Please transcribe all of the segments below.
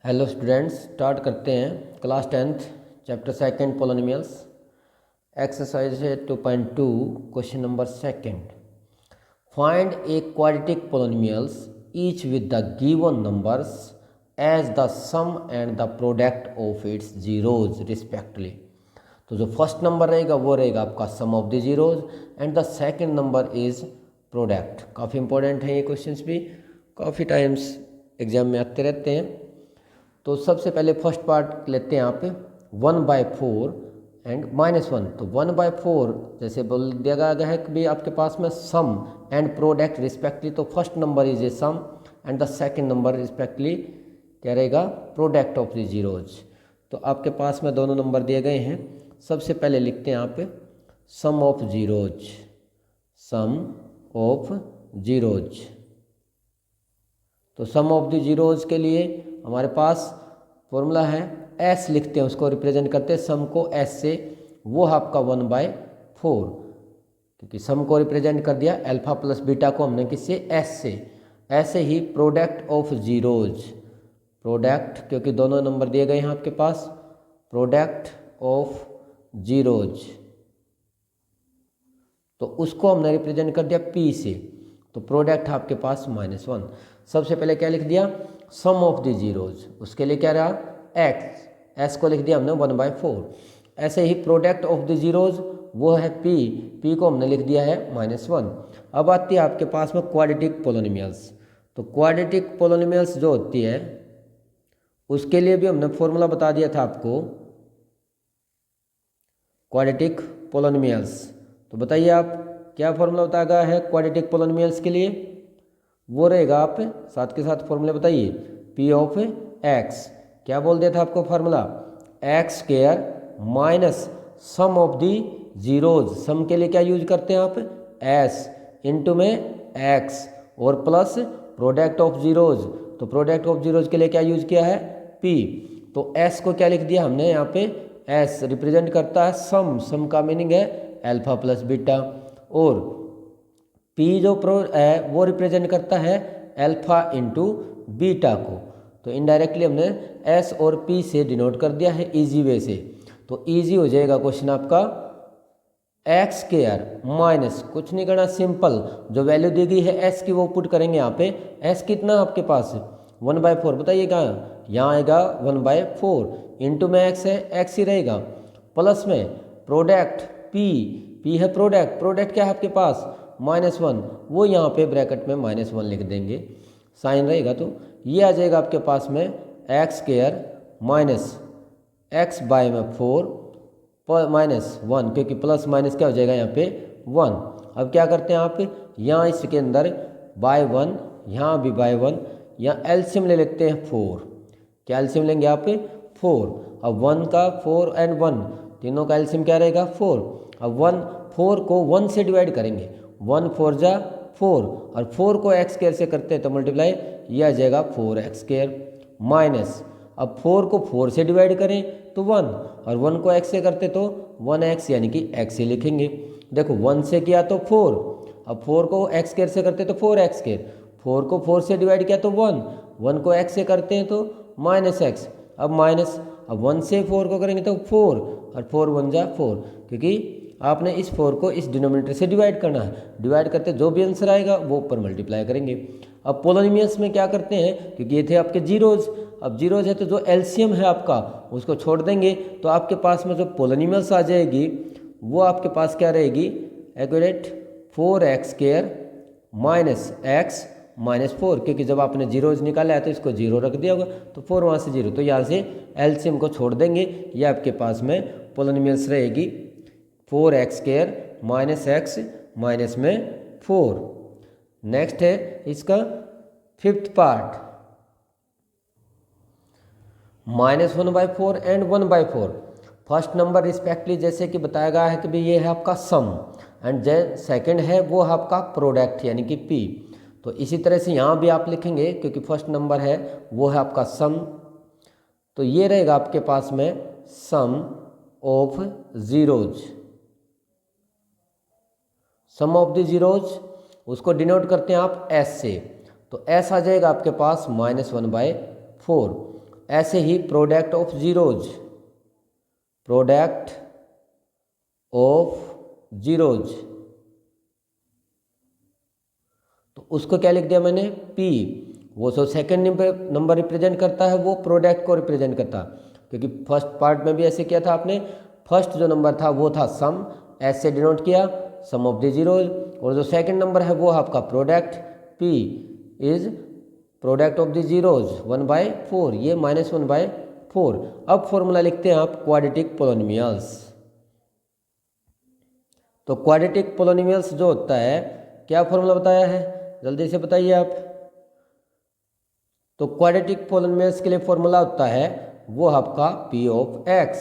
Hello students, start करते हैं class 10th chapter second polynomials exercise है 2.2 question number second. Find a quadratic polynomials each with the given numbers as the sum and the product of its zeros respectively. तो जो first number रहेगा वो रहेगा आपका sum of the zeros and the second number is product. काफ़ी important है ये questions भी, काफ़ी टाइम्स एग्जाम में आते रहते हैं। तो सबसे पहले फर्स्ट पार्ट लेते हैं यहाँ पे 1/4 एंड -1। तो 1/4 जैसे बोल दिया गया है कि भी आपके पास में सम एंड प्रोडक्ट रिस्पेक्टली, तो first number is a sum and the second number respectively क्या रहेगा, प्रोडक्ट ऑफ द जीरोज। तो आपके पास में दोनों नंबर दिए गए हैं। सबसे पहले लिखते हैं यहाँ पे sum of zeros, sum of zeros. तो सम ऑफ द जीरोज के लिए हमारे पास फॉर्मूला है एस, लिखते हैं उसको रिप्रेजेंट करते हैं सम को एस से, वो है आपका 1/4, क्योंकि सम को रिप्रेजेंट कर दिया अल्फा प्लस बीटा को हमने किससे, एस से। ऐसे ही प्रोडक्ट ऑफ जीरोज, प्रोडक्ट क्योंकि दोनों नंबर दिए गए हैं आपके पास, प्रोडक्ट ऑफ जीरोज तो उसको हमने रिप्रेजेंट कर दिया पी से। तो प्रोडक्ट है आपके पास -1। सबसे पहले क्या लिख दिया, सम ऑफ द जीरोज, उसके लिए क्या रहा एक्स, एस को लिख दिया हमने 1/4। ऐसे ही प्रोडक्ट ऑफ द जीरोज वो है पी, पी को हमने लिख दिया है -1। अब आती है आपके पास में क्वाड्रेटिक पोलिनोमियल्स। तो क्वाड्रेटिक पोलिनोमियल्स जो होती है उसके लिए भी हमने फॉर्मूला बता दिया था आपको, क्वाड्रेटिक पोलिनोमियल्स। तो बताइए आप क्या फॉर्मूला बताया गया है क्वाड्रेटिक पोलिनोमियल्स के लिए, वो रहेगा, आप साथ के साथ फॉर्मूला बताइए, पी ऑफ एक्स। क्या बोल दिया था आपको formula, x square minus sum of the zeros. Sum के लिए क्या यूज करते हैं आप, एस इंटू में एक्स और प्लस प्रोडक्ट ऑफ जीरोज। तो प्रोडक्ट ऑफ जीरोज के लिए क्या यूज किया है, पी। तो एस को क्या लिख दिया हमने यहाँ पे, एस रिप्रेजेंट करता है सम, सम का मीनिंग है अल्फा प्लस बीटा, और पी जो प्रो है वो रिप्रेजेंट करता है अल्फा इंटू बीटा को। तो इनडायरेक्टली हमने एस और पी से डिनोट कर दिया है इजी वे से। तो इजी हो जाएगा क्वेश्चन आपका, एक्स स्क्वायर माइनस, कुछ नहीं करना, सिंपल जो वैल्यू दी गई है एस की वो पुट करेंगे यहाँ पे। एस कितना आपके पास 1/4, बताइए कहाँ, यहाँ आएगा 1/4 इंटू में एक्स है, एक्स ही रहेगा, प्लस में प्रोडक्ट पी, पी है प्रोडक्ट, प्रोडक्ट क्या है आपके पास -1, वो यहाँ पे ब्रैकेट में -1 लिख देंगे, साइन रहेगा। तो ये आ जाएगा आपके पास में x square minus x by में 4 -1, क्योंकि प्लस माइनस क्या हो जाएगा यहाँ पे 1। अब क्या करते हैं आप, यहाँ इसके अंदर बाय 1, यहाँ भी बाय 1, यहाँ एलसीएम ले लेते हैं 4। क्या एलसीएम लेंगे आप, 4। अब 1 का 4 एंड 1 तीनों का एलसीएम क्या रहेगा 4। अब 4 को 1 से डिवाइड करेंगे, 1 4 जा 4, और 4 को एक्स स्क्वायर से करते हैं तो मल्टीप्लाई, यह आ जाएगा 4x स्क्वायर माइनस, अब 4 को 4 से डिवाइड करें तो 1, और 1 को x से करते तो 1x यानी कि x से लिखेंगे। देखो 1 से किया तो 4, अब 4 को x स्क्वायर से करते तो 4x स्क्वायर, 4 को 4 से डिवाइड किया तो 1, 1 को x से करते हैं तो -x, अब माइनस, अब 1 से 4 को करेंगे तो 4, और 4 1 जा 4, क्योंकि आपने इस 4 को इस डिनोमिनेटर से डिवाइड करना है, डिवाइड करते जो भी आंसर आएगा वो ऊपर मल्टीप्लाई करेंगे। अब पोलिनोमियल्स में क्या करते हैं, क्योंकि ये थे आपके जीरोज, अब जीरोज है तो जो एलसीएम है आपका उसको छोड़ देंगे, तो आपके पास में जो पोलिनोमियल्स आ जाएगी वो आपके पास क्या रहेगी, accurate 4x square minus x minus 4, क्योंकि जब आपने जीरोज निकाला है तो इसको 0 रख दिया होगा, तो 4 वहाँ से 0, तो यहाँ से एलसीएम को छोड़ देंगे, ये आपके पास में पोलिनोमियल्स रहेगी 4x square minus x minus में 4। नेक्स्ट है इसका fifth part, -1/4 and 1/4। First number respectively जैसे कि बताया गया है कि भाई ये है आपका सम, एंड सेकंड है वो है आपका प्रोडक्ट यानी कि पी। तो इसी तरह से यहाँ भी आप लिखेंगे, क्योंकि फर्स्ट नंबर है वो है आपका सम, तो ये रहेगा आपके पास में sum of zeros, sum of the zeros, उसको डिनोट करते हैं आप एस से, तो एस आ जाएगा आपके पास -1/4। ऐसे ही product of zeros, product of zeros, तो उसको क्या लिख दिया मैंने, P। वो जो सेकंड नंबर रिप्रेजेंट करता है वो प्रोडक्ट को रिप्रेजेंट करता, क्योंकि फर्स्ट पार्ट में भी ऐसे किया था आपने। फर्स्ट जो नंबर था वो था सम, ऐसे डिनोट किया सम ऑफ द जीरोज, और जो सेकंड नंबर है वो आपका product, P is product of the zeros 1/4, ये -1/4। अब फॉर्मूला लिखते हैं आप क्वाड्रेटिक पोलिनोमियल्स। तो क्वाड्रेटिक पोलिनोमियल्स जो होता है, क्या फॉर्मूला बताया है, जल्दी से बताइए आप। तो क्वाड्रेटिक पोलिनोमियल्स के लिए फॉर्मूला होता है वो आपका P ऑफ x,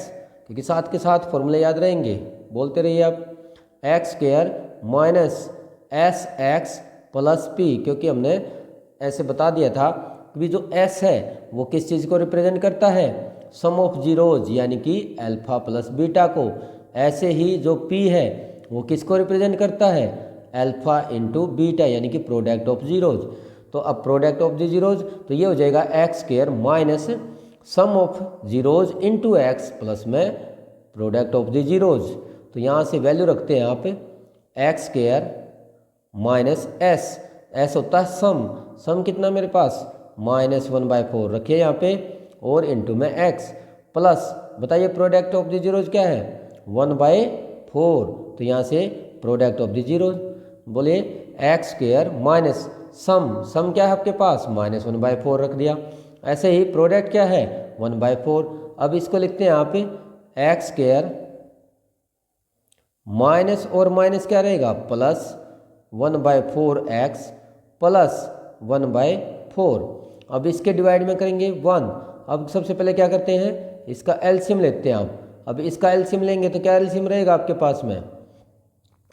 क्योंकि साथ के साथ फॉर्मूले याद रहेंगे, बोलते रहिए आप। x² minus SX plus P, क्योंकि हमने ऐसे बता दिया था कि जो S है वो किस चीज़ को रिप्रेजेंट करता है, सम ऑफ जीरोज यानी कि अल्फा प्लस बीटा को। ऐसे ही जो P है वो किसको रिप्रेजेंट करता है, अल्फा इंटू बीटा यानी कि प्रोडक्ट ऑफ जीरोज। तो अब प्रोडक्ट ऑफ द जीरोज, तो ये हो जाएगा x² minus sum of zeros into x plus में प्रोडक्ट ऑफ द जीरोज। तो यहाँ से वैल्यू रखते हैं आप x² माइनस s होता है सम कितना मेरे पास -1/4 रखिए यहाँ पे, और इंटू में x प्लस, बताइए प्रोडक्ट ऑफ द जीरोज क्या है 1/4, तो यहाँ से प्रोडक्ट ऑफ द जीरोज, बोलिए x² माइनस सम क्या है आपके पास -1/4 रख दिया। ऐसे ही प्रोडक्ट क्या है 1/4। अब इसको लिखते हैं आप x² माइनस और माइनस क्या रहेगा प्लस 1/4x प्लस 1/4। अब इसके डिवाइड में करेंगे 1। अब सबसे पहले क्या करते हैं, इसका एलसीएम लेते हैं आप। अब इसका एलसीएम लेंगे तो क्या एलसीएम रहेगा आपके पास में,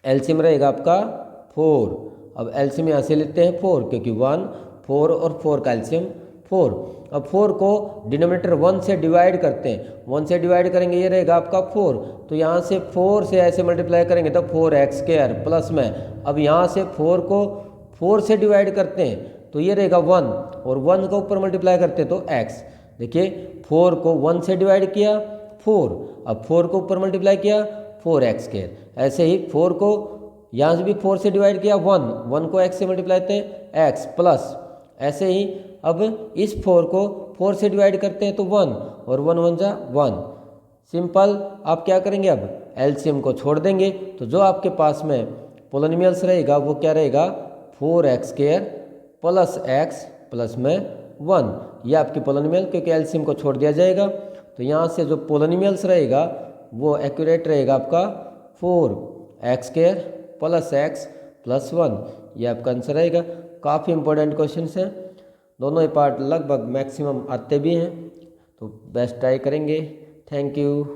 एलसीएम रहेगा आपका 4। अब एलसीएम यहाँ से लेते हैं 4, क्योंकि 1 4 और 4 का एलसीएम 4। अब 4 को डिनोमिनेटर 1 से डिवाइड करते हैं, 1 से डिवाइड करेंगे ये रहेगा आपका 4, तो यहाँ से 4 से ऐसे मल्टीप्लाई करेंगे तो 4x² प्लस में, अब यहाँ से 4 को 4 से डिवाइड करते हैं तो ये रहेगा 1, और 1 को ऊपर मल्टीप्लाई करते हैं तो x। देखिए 4 को 1 से डिवाइड किया 4, अब 4 को ऊपर मल्टीप्लाई किया 4x²। ऐसे ही 4 को यहाँ से भी 4 से डिवाइड किया 1 को x से मल्टीप्लाई करते हैं x प्लस। ऐसे ही अब इस 4 को 4 से डिवाइड करते हैं तो 1, और 1 1 जा 1। सिंपल, आप क्या करेंगे अब एलसीएम को छोड़ देंगे, तो जो आपके पास में पोलिनोमियल्स रहेगा वो क्या रहेगा 4x² प्लस x प्लस में 1, ये आपकी पोलिनोमियल, क्योंकि एलसीएम को छोड़ दिया जाएगा। तो यहाँ से जो पोलिनोमियल्स रहेगा वो एक्यूरेट रहेगा आपका 4x² प्लस x प्लस 1, ये आपका आंसर रहेगा। काफ़ी इंपॉर्टेंट क्वेश्चन हैं, दोनों ही पार्ट लगभग मैक्सिमम आते भी हैं, तो बेस्ट ट्राई करेंगे। Thank you.